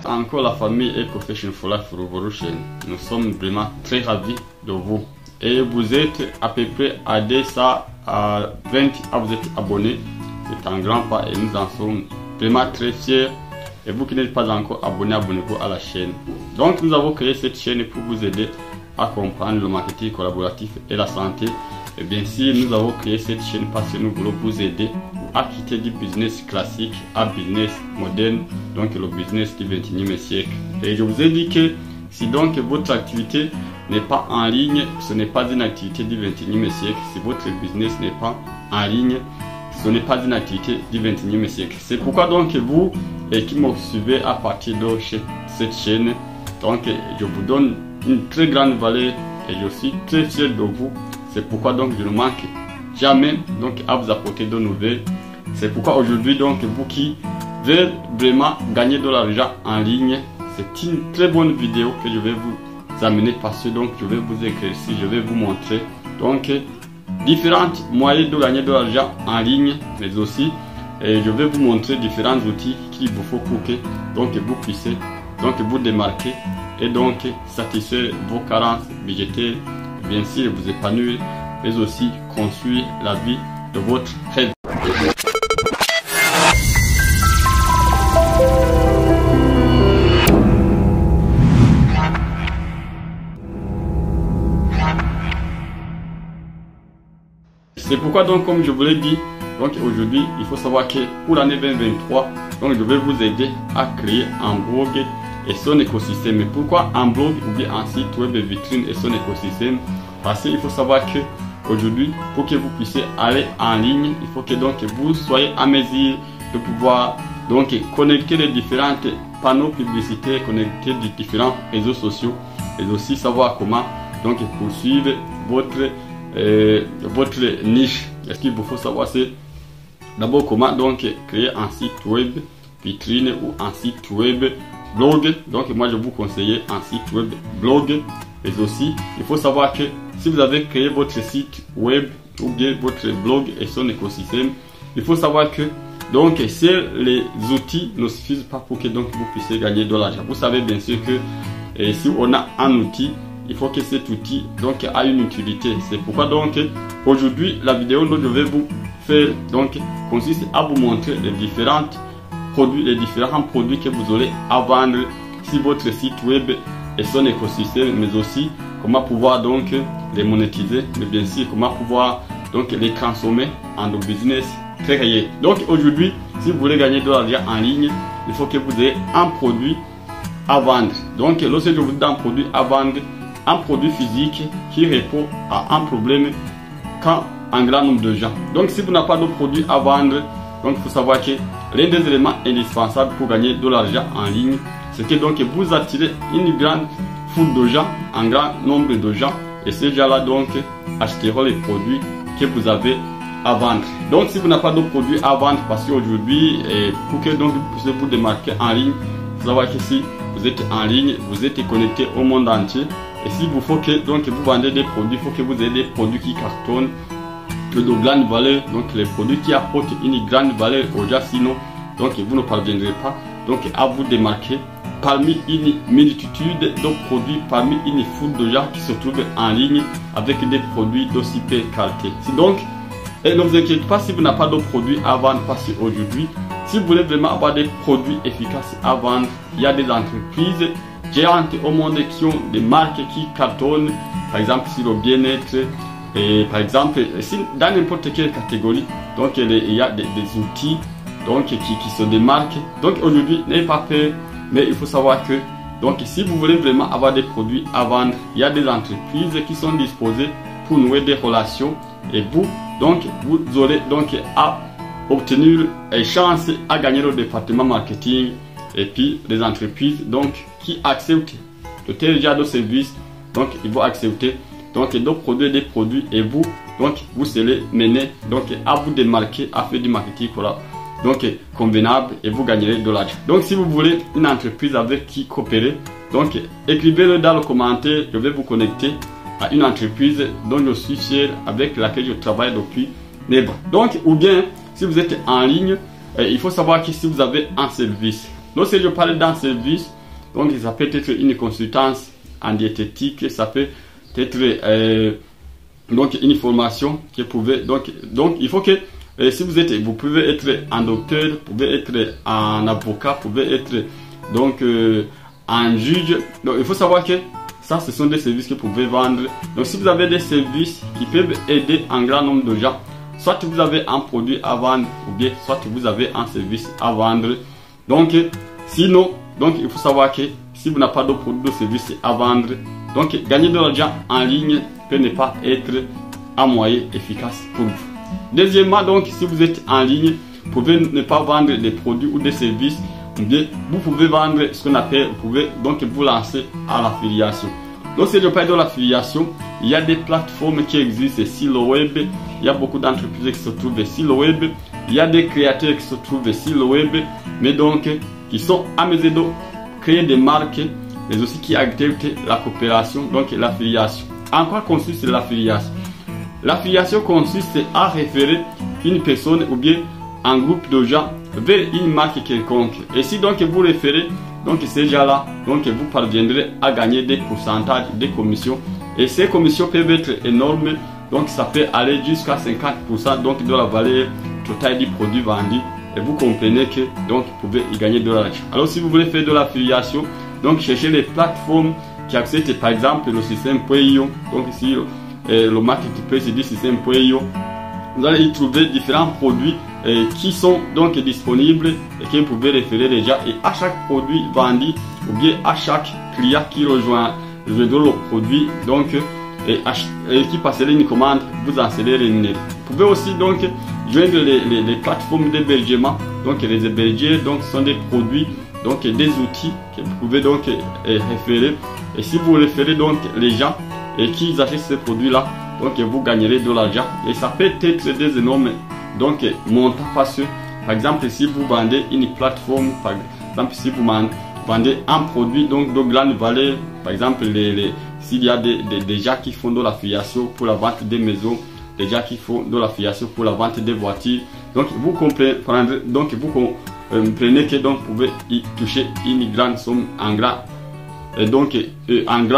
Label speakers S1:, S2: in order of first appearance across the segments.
S1: Encore la famille EcoFashion for Life Revolution, nous sommes vraiment très ravis de vous. Et vous êtes à peu près à 200 à 20 à vous êtes abonnés. C'est un grand pas et nous en sommes vraiment très fiers. Et vous qui n'êtes pas encore abonné, abonnez-vous à la chaîne. Donc nous avons créé cette chaîne pour vous aider à comprendre le marketing collaboratif et la santé. Et bien sûr, nous avons créé cette chaîne parce que nous voulons vous aider à quitter du business classique à business moderne, donc le business du 21e siècle. Et je vous ai dit que si donc votre activité n'est pas en ligne, ce n'est pas une activité du 21e siècle. Si votre business n'est pas en ligne, ce n'est pas une activité du 21e siècle. C'est pourquoi donc vous qui me suivez à partir de cette chaîne, donc je vous donne une très grande valeur et je suis très fier de vous. C'est pourquoi donc je ne manque jamais donc à vous apporter de nouvelles. C'est pourquoi aujourd'hui donc vous qui veulent vraiment gagner de l'argent en ligne, c'est une très bonne vidéo que je vais vous amener parce que donc je vais vous éclaircir, je vais vous montrer donc différents moyens de gagner de l'argent en ligne, mais aussi je vais vous montrer différents outils qu'il vous faut pour que donc vous puissiez donc vous démarquer et donc satisfaire vos carences budgétaires, bien sûr vous épanouir, mais aussi construire la vie de votre rêve. C'est pourquoi donc comme je vous l'ai dit, donc aujourd'hui il faut savoir que pour l'année 2023, donc je vais vous aider à créer un blog et son écosystème. Mais pourquoi un blog ou bien un site web vitrine et son écosystème? Parce qu'il faut savoir que aujourd'hui, pour que vous puissiez aller en ligne, il faut que donc vous soyez à mesure de pouvoir donc connecter les différents panneaux publicitaires, connecter les différents réseaux sociaux et aussi savoir comment donc poursuivre votre niche. Et ce qu'il vous faut savoir, c'est d'abord comment donc créer un site web vitrine ou un site web blog. Donc moi je vous conseille un site web blog. Mais aussi il faut savoir que si vous avez créé votre site web ou bien votre blog et son écosystème, il faut savoir que donc les outils ne suffisent pas pour que donc vous puissiez gagner de l'argent. Vous savez bien sûr que si on a un outil, il faut que cet outil donc a une utilité. C'est pourquoi donc aujourd'hui la vidéo dont je vais vous faire donc consiste à vous montrer les différents produits que vous aurez à vendre sur votre site web et son écosystème, mais aussi comment pouvoir donc les monétiser, mais bien sûr comment pouvoir donc les transformer en un business très réel. Donc aujourd'hui, si vous voulez gagner de l'argent en ligne, il faut que vous ayez un produit à vendre. Donc lorsque je vous dis un produit à vendre, un produit physique qui répond à un problème quand un grand nombre de gens. Donc si vous n'avez pas de produit à vendre, donc il faut savoir que l'un des éléments indispensables pour gagner de l'argent en ligne, c'est que donc vous attirez une grande foule de gens, un grand nombre de gens, et ces gens-là donc achèteront les produits que vous avez à vendre. Donc si vous n'avez pas de produits à vendre, parce qu'aujourd'hui, pour que donc vous puissiez vous démarquer en ligne, il faut savoir que si vous êtes en ligne, vous êtes connecté au monde entier, et si vous faut que donc vous vendez des produits, il faut que vous ayez des produits qui cartonnent, de grande valeur, donc les produits qui apportent une grande valeur aux gens, sinon donc vous ne parviendrez pas donc à vous démarquer parmi une multitude de produits, parmi une foule de gens qui se trouvent en ligne avec des produits d'aussi belle qualité. Donc, et ne vous inquiétez pas si vous n'avez pas de produits à vendre, parce qu'aujourd'hui, si vous voulez vraiment avoir des produits efficaces à vendre, il y a des entreprises géantes au monde qui ont des marques qui cartonnent, par exemple sur le bien-être, et par exemple dans n'importe quelle catégorie. Donc il y a des outils donc qui se démarquent. Donc aujourd'hui, n'ayez pas peur, mais il faut savoir que donc si vous voulez vraiment avoir des produits à vendre, il y a des entreprises qui sont disposées pour nouer des relations, et vous aurez donc à obtenir une chance à gagner le département marketing, et puis les entreprises donc qui acceptent de tel genre de services, donc ils vont accepter donc de produire des produits, et vous serez mené donc à vous démarquer, à faire du marketing donc convenable, et vous gagnerez de l'argent. Donc si vous voulez une entreprise avec qui coopérer, Donc écrivez-le dans le commentaire, je vais vous connecter à une entreprise dont je suis fier, avec laquelle je travaille depuis 9 ans. Donc, ou bien, si vous êtes en ligne, il faut savoir que si vous avez un service. Donc, si je parle d'un service, donc ça peut être une consultance en diététique, ça peut être donc une formation que vous pouvez. Donc il faut que si vous pouvez être un docteur, vous pouvez être un avocat, vous pouvez être donc un juge. Donc il faut savoir que ça, ce sont des services que vous pouvez vendre. Donc si vous avez des services qui peuvent aider un grand nombre de gens, soit vous avez un produit à vendre, ou bien soit vous avez un service à vendre. Donc sinon, donc il faut savoir que si vous n'avez pas de produit ou de service à vendre, donc gagner de l'argent en ligne peut ne pas être un moyen efficace pour vous. Deuxièmement, donc si vous êtes en ligne, vous pouvez ne pas vendre des produits ou des services, ou bien vous pouvez vendre ce qu'on appelle, vous pouvez donc vous lancer à l'affiliation. Donc si je parle de l'affiliation, il y a des plateformes qui existent sur le web, il y a beaucoup d'entreprises qui se trouvent sur le web, il y a des créateurs qui se trouvent sur le web, mais donc qui sont à mesure de créer des marques, mais aussi qui acceptent la coopération, donc l'affiliation. En quoi consiste l'affiliation? L'affiliation consiste à référer une personne ou bien un groupe de gens vers une marque quelconque. Et si donc vous référez donc ces gens-là, donc vous parviendrez à gagner des pourcentages, des commissions. Et ces commissions peuvent être énormes, donc ça peut aller jusqu'à 50% donc de la valeur totale du produit vendu. Et vous comprenez que donc vous pouvez y gagner de l'argent. Alors si vous voulez faire de l'affiliation, donc cherchez les plateformes qui acceptent par exemple le système.io. Donc ici le marketplace du système.io, vous allez y trouver différents produits qui sont donc disponibles et que vous pouvez référer déjà. Et à chaque produit vendu ou bien à chaque client qui rejoint le produit, donc et qui passerait une commande, vous en serez rémunéré. Vous pouvez aussi donc joindre les plateformes d'hébergement. Donc les hébergeurs donc sont des produits, donc des outils que vous pouvez donc référer. Et si vous référez donc les gens et qu'ils achètent ces produits là, donc vous gagnerez de l'argent. Et ça peut être des énormes donc montants, parce que par exemple si vous vendez une plateforme, par exemple si vous vendez un produit donc de grande valeur, par exemple s'il y a des gens qui font de l'affiliation pour la vente des maisons, des gens qui font de l'affiliation pour la vente des voitures, donc vous comprenez, donc vous comprenez que donc vous pouvez y toucher une grande somme en grand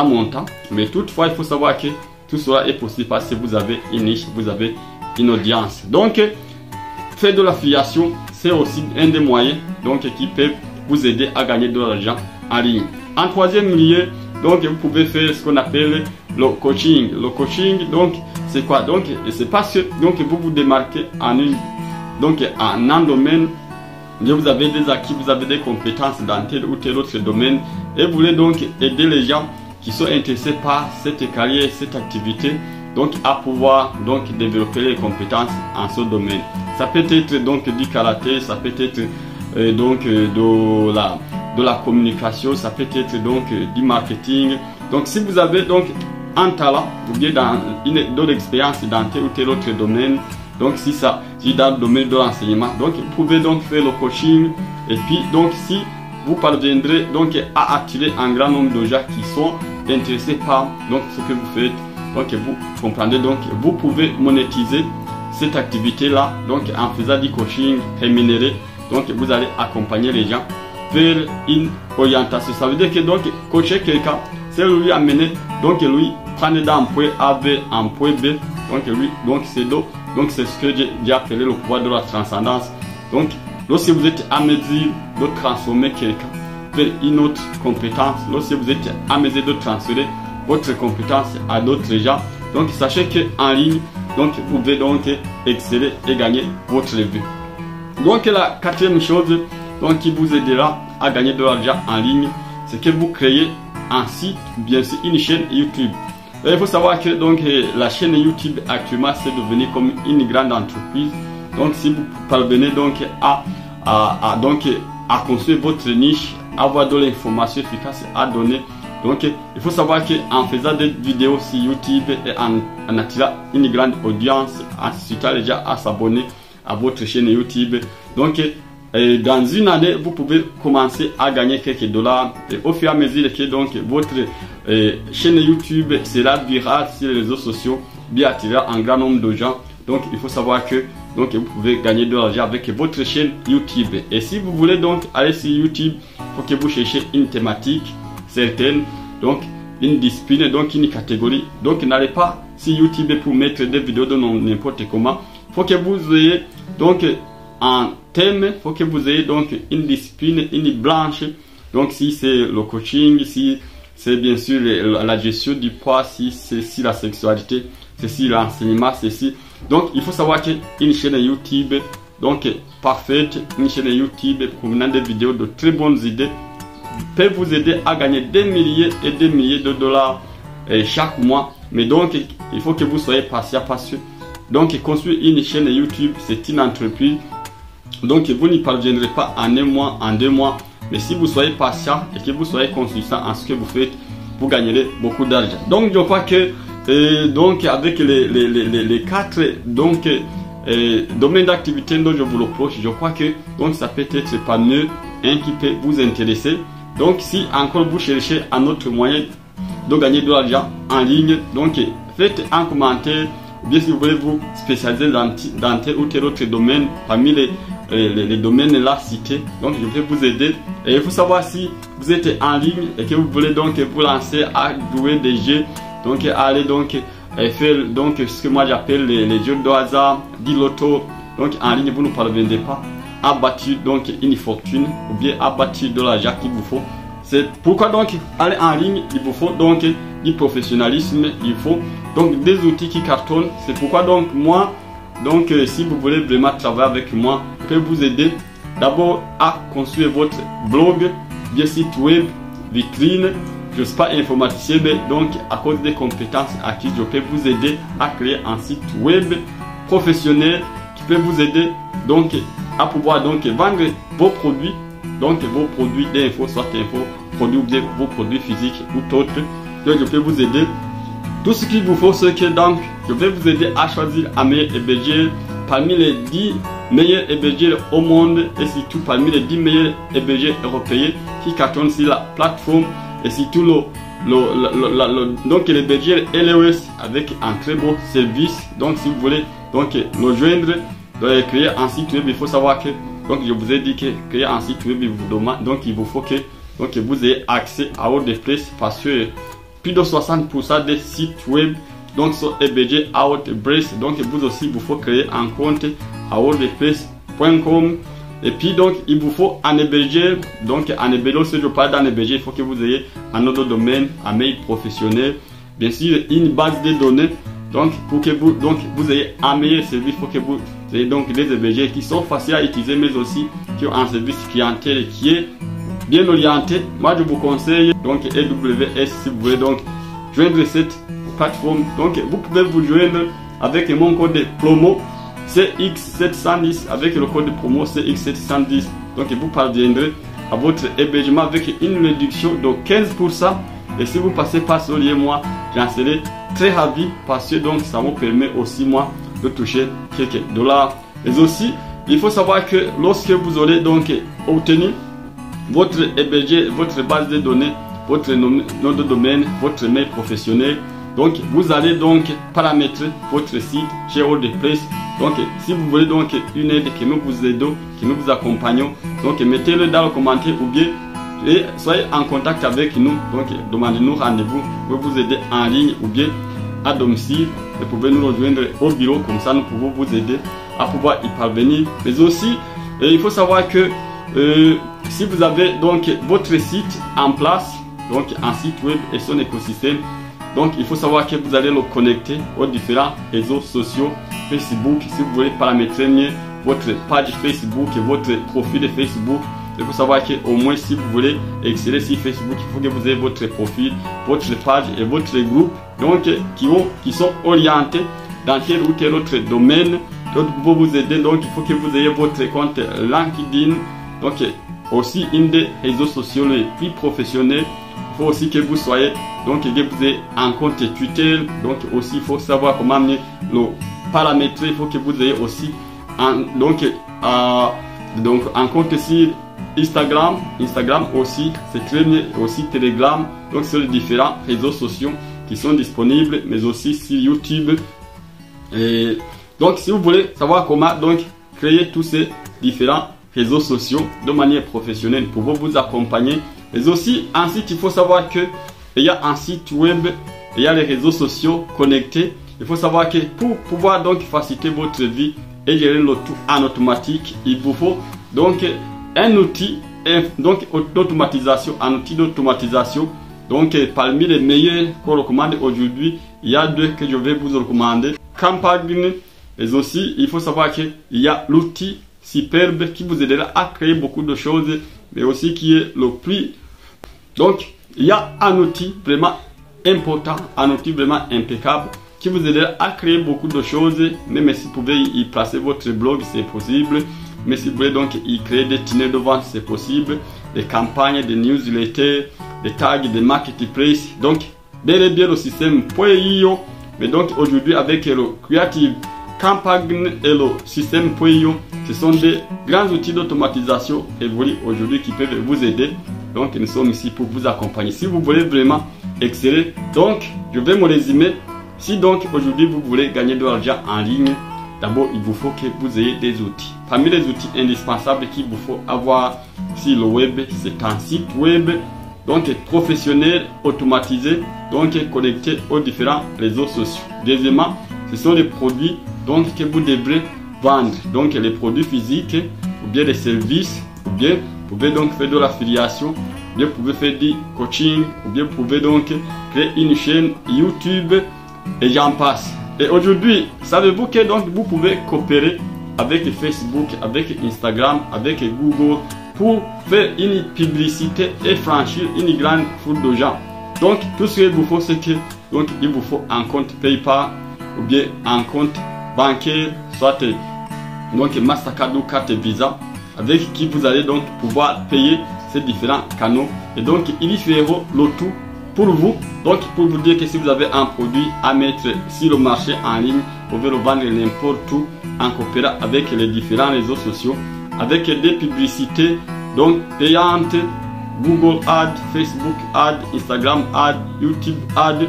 S1: montant. Mais toutefois il faut savoir que tout cela est possible parce que vous avez une niche, vous avez une audience. Donc faire de l'affiliation, c'est aussi un des moyens donc qui peut vous aider à gagner de l'argent en ligne. En troisième lieu, donc vous pouvez faire ce qu'on appelle le coaching. Le coaching, donc c'est quoi? Donc c'est parce que donc vous vous démarquez en un domaine, vous avez des acquis, vous avez des compétences dans tel ou tel autre domaine, et vous voulez donc aider les gens qui sont intéressés par cette carrière, cette activité, donc à pouvoir donc développer les compétences en ce domaine. Ça peut être donc du karaté, ça peut être donc de la communication, ça peut être donc du marketing. Donc si vous avez donc un talent ou bien de l'expérience dans tel ou tel autre domaine, donc si dans le domaine de l'enseignement, donc vous pouvez donc faire le coaching. Et puis donc si vous parviendrez donc à attirer un grand nombre de gens qui sont intéressés par donc ce que vous faites, donc vous comprendrez, donc vous pouvez monétiser cette activité là, donc en faisant du coaching rémunéré. Donc vous allez accompagner les gens vers une orientation. Ça veut dire que donc coacher quelqu'un, c'est lui amener, donc lui prendre d'un point A vers un point B. Donc lui, donc c'est ce que j'ai appelé le pouvoir de la transcendance. Donc lorsque vous êtes à mesure de transformer quelqu'un vers une autre compétence, lorsque vous êtes à mesure de transférer votre compétence à d'autres gens, donc sachez qu'en ligne, donc vous pouvez donc exceller et gagner votre revue. Donc la quatrième chose donc qui vous aidera à gagner de l'argent en ligne, c'est que vous créez un site, bien sûr une chaîne YouTube. Et il faut savoir que donc la chaîne YouTube actuellement c'est devenu comme une grande entreprise. Donc si vous parvenez donc à construire votre niche, avoir de l'information efficace à donner, donc il faut savoir qu'en faisant des vidéos sur YouTube et en attirant une grande audience, en incitant les gens à s'abonner à votre chaîne YouTube, donc dans une année, vous pouvez commencer à gagner quelques dollars. Et au fur et à mesure que donc votre chaîne YouTube sera virale sur les réseaux sociaux, bien attirera un grand nombre de gens. Donc il faut savoir que donc vous pouvez gagner de l'argent avec votre chaîne YouTube. Et si vous voulez donc aller sur YouTube, il faut que vous cherchiez une thématique certaine, donc une discipline, donc une catégorie. Donc n'allez pas sur YouTube pour mettre des vidéos de n'importe comment. Il faut que vous ayez donc un thème, il faut que vous ayez donc une discipline, une branche. Donc si c'est le coaching, si c'est bien sûr la gestion du poids, si c'est si la sexualité, c'est si l'enseignement, c'est si. Donc il faut savoir qu'une chaîne YouTube donc parfaite, une chaîne YouTube provenant des vidéos de très bonnes idées peut vous aider à gagner des milliers et des milliers de dollars chaque mois. Mais donc il faut que vous soyez patient parce que donc construire une chaîne YouTube c'est une entreprise. Donc vous n'y parviendrez pas en un mois, en 2 mois. Mais si vous soyez patient et que vous soyez consistant en ce que vous faites, vous gagnerez beaucoup d'argent. Donc je crois que donc avec les 4 donc domaines d'activité dont je vous reproche, je crois que donc ça peut être pas mieux un qui peut vous intéresser. Donc si encore vous cherchez un autre moyen de gagner de l'argent en ligne, donc faites un commentaire. Ou bien si vous voulez vous spécialiser dans tel ou tel autre domaine parmi les domaines là cités, donc je vais vous aider. Et il faut savoir si vous êtes en ligne et que vous voulez donc vous lancer à jouer des jeux, donc aller donc faire donc ce que moi j'appelle les jeux de hasard, du loto. Donc en ligne vous ne parvenez pas à bâtir donc une fortune ou bien à bâtir de l'argent qu'il vous faut. C'est pourquoi donc aller en ligne, il vous faut donc du professionnalisme, il faut donc des outils qui cartonnent. C'est pourquoi donc moi, donc si vous voulez vraiment travailler avec moi, je peux vous aider d'abord à construire votre blog, bien site web, vitrine. Je ne suis pas informaticien, mais donc à cause des compétences acquises, je peux vous aider à créer un site web professionnel qui peut vous aider donc à pouvoir donc vendre vos produits. Donc vos produits d'info, soit info, produits ou bien vos produits physiques ou autres. Donc je peux vous aider. Tout ce qu'il vous faut, c'est que donc je vais vous aider à choisir un meilleur hébergeur parmi les 10 meilleurs hébergeurs au monde et surtout parmi les 10 meilleurs hébergeurs européens qui cartonnent sur la plateforme et surtout donc l'hébergeur LOS avec un très beau service. Donc si vous voulez donc nous joindre, créer un site web, il faut savoir que donc je vous ai dit que créer un site web il vous demande, donc il vous faut que donc vous ayez accès à WordPress parce que plus de 60% des sites web donc sont hébergés à WordPress. Donc vous aussi vous faut créer un compte à wordpress.com et puis donc il vous faut un hébergeur. Donc un hébergeur, si je parle d'un hébergeur, il faut que vous ayez un autre domaine, un mail professionnel, bien sûr une base de données. Donc pour que vous ayez un meilleur service, il faut que vous ayez donc des hébergeurs qui sont faciles à utiliser mais aussi qui ont un service clientèle qui est bien orienté. Moi je vous conseille donc AWS si vous voulez donc joindre cette plateforme. Donc vous pouvez vous joindre avec mon code promo CX710, avec le code promo CX710. Donc vous parviendrez à votre hébergement avec une réduction de 15%. Et si vous passez par ce lien, moi j'en serai très ravi parce que donc ça me permet aussi moi de toucher quelques dollars. Mais aussi il faut savoir que lorsque vous aurez donc obtenu votre hébergeur, votre base de données, votre nom de domaine, votre mail professionnel, donc vous allez donc paramétrer votre site chez WordPress. Donc si vous voulez donc une aide que nous vous aidons, que nous vous accompagnons, donc mettez-le dans le commentaire ou bien et soyez en contact avec nous. Donc demandez-nous rendez-vous pour vous aider en ligne ou bien à domicile. Vous pouvez nous rejoindre au bureau, comme ça nous pouvons vous aider à pouvoir y parvenir. Mais aussi il faut savoir que si vous avez donc votre site en place, donc un site web et son écosystème, donc il faut savoir que vous allez le connecter aux différents réseaux sociaux. Facebook, si vous voulez paramétrer mieux votre page Facebook et votre profil de Facebook, il faut savoir qu'au moins si vous voulez exceller sur Facebook, il faut que vous ayez votre profil, votre page et votre groupe donc qui sont orientés dans tel ou tel autre domaine. Donc pour vous aider, donc il faut que vous ayez votre compte LinkedIn, donc aussi une des réseaux sociaux les plus professionnels. Il faut aussi que vous soyez donc que vous ayez un compte Twitter. Donc aussi il faut savoir comment le paramétrer. Il faut que vous ayez aussi donc un compte sur Instagram aussi, c'est très bien, aussi Telegram, donc sur les différents réseaux sociaux qui sont disponibles, mais aussi sur YouTube. Et donc si vous voulez savoir comment donc créer tous ces différents réseaux sociaux de manière professionnelle pour vous accompagner, mais aussi ensuite il faut savoir que il y a un site web, il y a les réseaux sociaux connectés. Il faut savoir que pour pouvoir donc faciliter votre vie et gérer le tout en automatique, il vous faut donc un outil donc d'automatisation, un outil d'automatisation. Donc parmi les meilleurs qu'on recommande aujourd'hui, il y a deux que je vais vous recommander, Campagne. Mais aussi il faut savoir qu'il y a l'outil Superbe qui vous aidera à créer beaucoup de choses, mais aussi qui est le prix. Donc il y a un outil vraiment important, un outil vraiment impeccable qui vous aidera à créer beaucoup de choses. Même si vous pouvez y placer votre blog, c'est possible. Mais si vous voulez donc y créer des tunnels de vente, c'est possible. Des campagnes, des newsletters, des tags, des marketplaces. Donc, bel et bien le système .io. Mais donc aujourd'hui avec le Creative Campagne et le système .io, ce sont des grands outils d'automatisation évolués aujourd'hui qui peuvent vous aider. Donc nous sommes ici pour vous accompagner. Si vous voulez vraiment exceller, donc je vais me résumer. Si donc aujourd'hui vous voulez gagner de l'argent en ligne, d'abord il vous faut que vous ayez des outils. Parmi les outils indispensables qu'il vous faut avoir sur le web, c'est un site web donc professionnel, automatisé, donc connecté aux différents réseaux sociaux. Deuxièmement, ce sont les produits donc que vous devrez vendre, donc les produits physiques ou bien les services, ou bien vous pouvez donc faire de l'affiliation, ou bien vous pouvez faire du coaching, ou bien vous pouvez donc créer une chaîne YouTube et j'en passe. Et aujourd'hui, savez-vous que donc vous pouvez coopérer avec Facebook, avec Instagram, avec Google pour faire une publicité et franchir une grande foule de gens. Donc tout ce qu'il vous faut, c'est que donc il vous faut un compte PayPal ou bien un compte bancaire, soit donc Mastercard ou carte Visa, avec qui vous allez donc pouvoir payer ces différents canaux. Et donc ils feront le tout pour vous, donc pour vous dire que si vous avez un produit à mettre sur le marché en ligne, vous pouvez le vendre n'importe où en coopérant avec les différents réseaux sociaux, avec des publicités donc payantes, Google Ads, Facebook Ads, Instagram Ads, YouTube Ads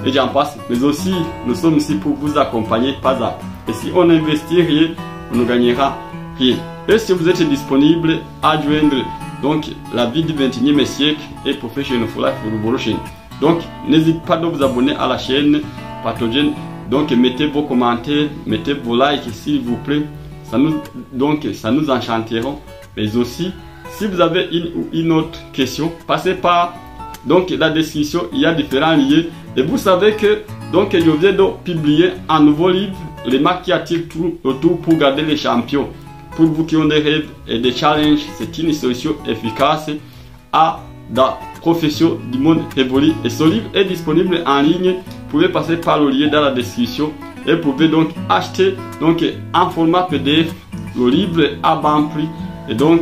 S1: et j'en passe. Mais aussi nous sommes ici pour vous accompagner pas à pas. Et si on n'investit rien, on ne gagnera rien. Et si vous êtes disponible à joindre donc la vie du 21e siècle et Professional for Life Revolution, donc n'hésitez pas de vous abonner à la chaîne Pathogène. Donc mettez vos commentaires, mettez vos likes s'il vous plaît, ça nous enchantera. Mais aussi si vous avez une autre question, passez par donc la description, il y a différents liens. Et vous savez que donc je viens de publier un nouveau livre, les marques qui attirent tout autour pour garder les champions. Pour vous qui ont des rêves et des challenges, c'est une solution efficace à la profession du monde évolue. Et ce livre est disponible en ligne. Vous pouvez passer par le lien dans la description et vous pouvez donc acheter donc en format PDF le livre à bon prix. Et donc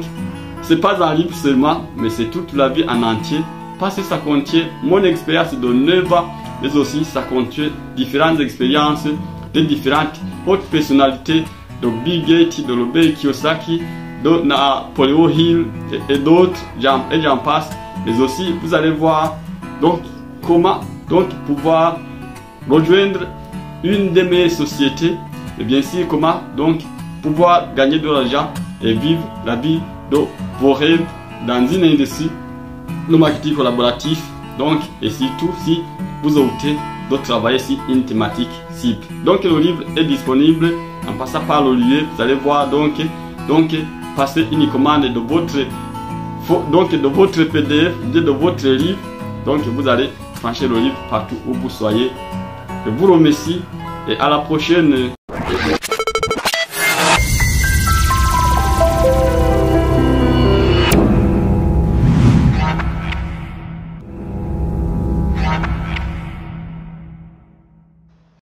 S1: c'est pas un livre seulement, mais c'est toute la vie en entier, parce que ça contient mon expérience de 9 ans, mais aussi ça contient différentes expériences de différentes hautes personnalités, de Bill Gates, de Robert Kiyosaki, de Napoleon Hill et d'autres, et j'en passe. Mais aussi vous allez voir donc comment donc pouvoir rejoindre une des meilleures sociétés, et bien sûr comment donc pouvoir gagner de l'argent et vivre la vie de vos rêves dans une industrie, le marketing collaboratif. Donc et surtout si vous optez de travailler sur une thématique cible. Donc le livre est disponible en passant par le lien. Vous allez voir donc passer une commande de votre PDF, de votre livre. Donc vous allez franchir le livre partout où vous soyez. Je vous remercie et à la prochaine.